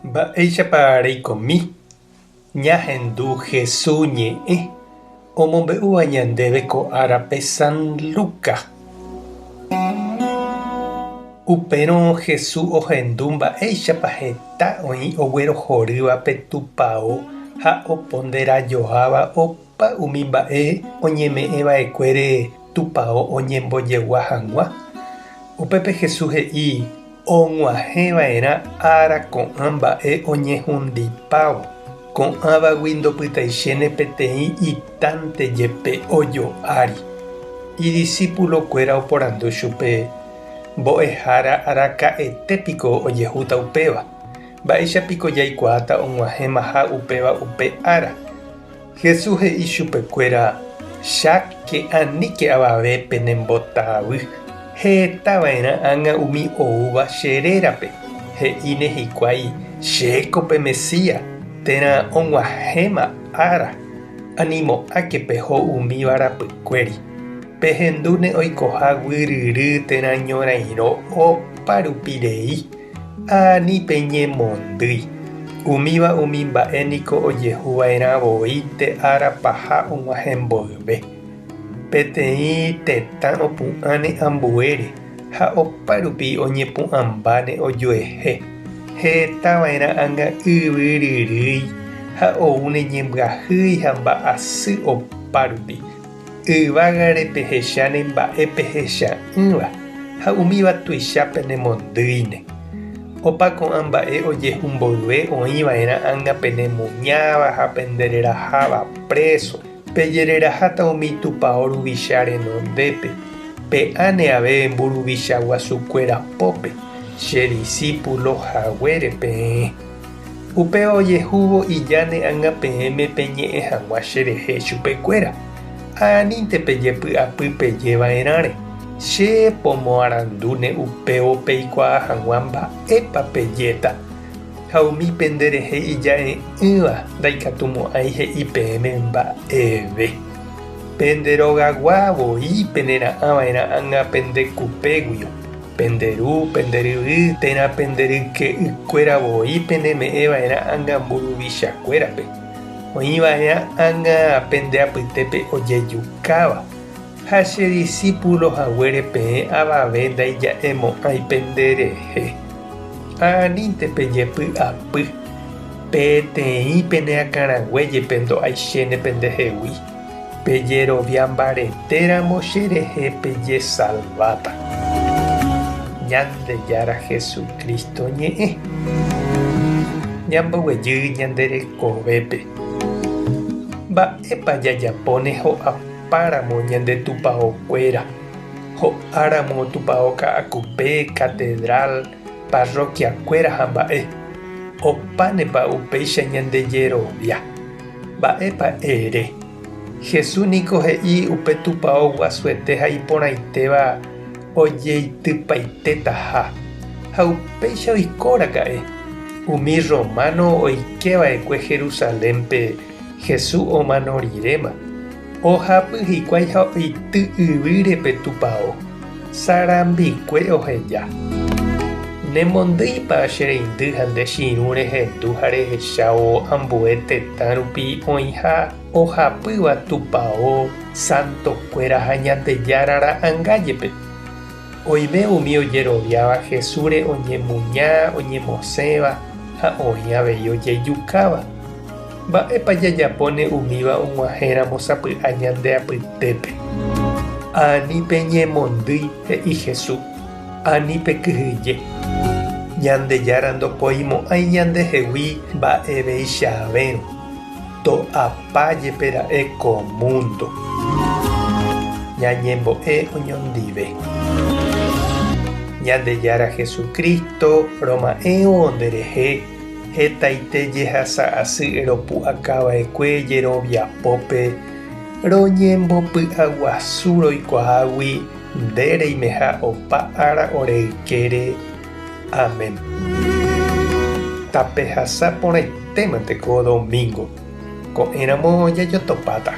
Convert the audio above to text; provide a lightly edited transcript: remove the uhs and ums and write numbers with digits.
Mba'éichapa reikomi ñahendu Jesús ñe'ẽ omombe'úva ñandéve ko árape San Lucas. Upérõ Jesús ohendu mba'éichapa heta oĩ oguerohorývape tupão ha opo nderajoáva opa umi mba'e oñeme'ẽva'ekuére tupão oñembojegua hag̃ua. Upépe Jesús he'i og̃uahẽva'erã ára ko'ã mba'e oñehũndipávo. Ko'ãvagui ndopytaichéne peteĩ itánte jepe ojoári. Idiscípulokuéra oporandu chupe: mbo'ehára araka'etépiko ojehúta upéva. Mba'éichapiko jaikuaáta og̃uahẽmaha upéva upe ára. Jesús he'i chupekuéra: cháke aníke avavépe nembotavy. Hetava'erã ág̃a umi oúva che rérape. He'íne hikuái: chéko pe Mesías, térã og̃uahẽma ára. Animo'ãke peho umíva rapykuéri. Pehendúne oikoha guiryry térã ñorairõ opa rupirei. Ani peñemondýi. Umíva umi mba'éniko ojehuva'erã voíte ára paha og̃uahẽ mboyve. Peteĩ tetã opu'ãne ambuére ha opa rupi oñepu'ãmbáne ojuehe. Hetava'erã ág̃a yvyryrýi ha oúne ñembyahýi ha mba'asy opa rupi. Yvágare pehecháne mba'e pehecha'ỹva ha umíva tuichápe nemondýine. Opa ko'ã mba'e ojehu mboyve oĩva'erã ág̃a penemuñáva ha pendereraháva preso. Pejereraháta umi tupão ruvicha renondépe. Pe'ãne ave mburuvicha guasukuérapópe. Che discípulo haguére peẽ. Upéva ojehúvo ijáne ág̃a peẽme peñe'ẽ hag̃ua cherehe chupekuéra. Anínte pejepy'apy pejeva'erãre. Che pomoarandúne upévo peikuaa hag̃ua mba'épa pejéta. Ha umi penderehe ija'e'ỹva ndaikatumo'ãi he'i peẽme mba'eve. Penderogagua voi penera'ãva'erã ág̃a pendekupeguio. Penderu, penderyvy, térã penderyke'ykuéra voi peneme'ẽva'erã ág̃a mburuvichakuérape. Oĩva'erã ág̃a pendeapytépe ojejukáva. Ha che discípulo haguére peẽ avave ndaija'emo'ãi penderehe. Anínte pejepy'apy. Peteĩ peneakãraguéjepe ndo'aichéne pendehegui. Pejerovia mbaretéramo cherehe pejesalváta. Ñandejára Jesucristo ñe'ẽ. Ñamboguejy ñande rekovépe. Mba'épa jajapóne ho'apáramo ñande tupãokuéra. Ho'áramo tupão ka'akupe, catedral, parroquiakuéra ha mba'e. Opánepa upéicha ñandejerovia. Mba'épa ere. Jesús niko he'i upe tupão guasuete ha iporãitéva ojeitypaitétaha. Ha upéicha oikóraka'e. Umi romano oikeva'ekue Jerusalénpe Jesús omanorirẽma. Ohápy hikuái ha oity yvýrepe tupão. Sarambikue oheja. Nemondýipa chereindy ha ndechirũ rehendu ha rehechávo ambue tetã rupi oĩ ha ohapýva tupão santokuéra ha ñandejára ra'ãngájepe. Oime umi ojeroviáva Jesúsre oñemuña, oñemosẽva ha oĩ avei ojejukáva. Mba'épa jajapóne umíva og̃uahẽramo sapy'a ñandeapytépe. Ani peñemondýi he'i Jesús. Ani pekyhyje. Ñandejára ndopoimo'ãi ñandehegui mba'eveichavéro. To'apájepera'e ko mundo. Ñañembo'e oñondive. Ñandejára Jesucristo roma'ẽvo nderehe hetaite jehasa asy ropu'akava'ekue jeroviapópe roñembopy'aguasu roikuaágui ndéreime ha opa ára oreykére. Amén. Tapehasa porãitémante ko domingo. Ko'ẽramo jajotopáta.